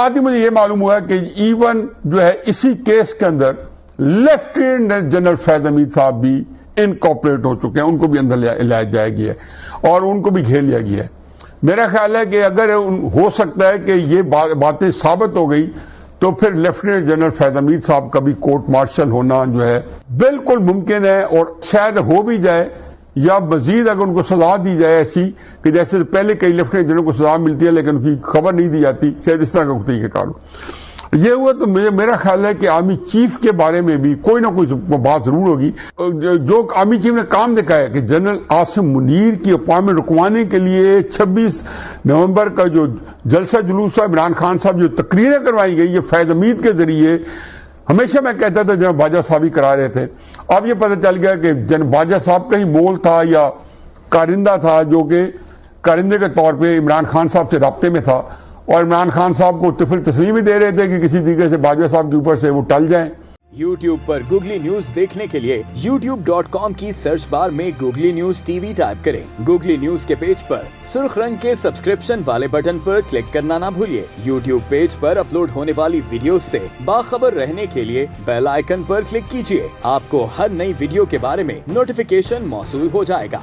آج ہی مجھے یہ معلوم ہوا کہ ایون جو ہے اسی کیس کے اندر لیفٹیننٹ جنرل فیض حمید صاحب بھی انکارپوریٹ ہو چکے ہیں، ان کو بھی اندر لایا جائے گیا ہے اور ان کو بھی گھیر لیا گیا ہے۔ میرا خیال ہے کہ اگر ہو سکتا ہے کہ یہ باتیں ثابت ہو گئی تو پھر لیفٹیننٹ جنرل فیض حمید صاحب کا بھی کورٹ مارشل ہونا جو ہے بالکل ممکن ہے، اور شاید ہو بھی جائے، یا مزید اگر ان کو سزا دی جائے ایسی کہ جیسے پہلے کئی لیفٹیننٹ جنرل کو سزا ملتی ہے لیکن ان کی خبر نہیں دی جاتی، شاید اس طرح کا طریقہ کار ہو۔ یہ ہوا تو میرا خیال ہے کہ آرمی چیف کے بارے میں بھی کوئی نہ کوئی بات ضرور ہوگی۔ جو آرمی چیف نے کام دکھایا کہ جنرل عاصم منیر کی اپوائنٹمنٹ رکوانے کے لیے 26 نومبر کا جو جلسہ جلوس تھا، عمران خان صاحب جو تقریریں کروائی گئی یہ فیض حمید کے ذریعے، ہمیشہ میں کہتا تھا جناب باجوہ صاحب ہی کرا رہے تھے، اب یہ پتہ چل گیا کہ جناب باجوہ صاحب کا ہی مول تھا یا کارندہ تھا جو کہ کارندے کے طور پہ عمران خان صاحب سے رابطے میں تھا، اور عمران خان صاحب کو طفل تسلیم ہی دے رہے تھے کہ کسی طریقے سے باجوہ صاحب کے اوپر سے وہ ٹل جائیں۔ YouTube پر گوگلی نیوز دیکھنے کے لیے youtube.com کی سرچ بار میں googly news T V type کریں۔ گوگلی نیوز کے پیج پر سرخ رنگ کے سبسکرپشن والے بٹن پر کلک کرنا نہ بھولیے۔ YouTube پیج پر اپلوڈ ہونے والی ویڈیوز سے باخبر رہنے کے لیے بیل آئیکن پر کلک کیجیے۔ آپ کو ہر نئی ویڈیو کے بارے میں نوٹیفیکیشن موصول ہو جائے گا۔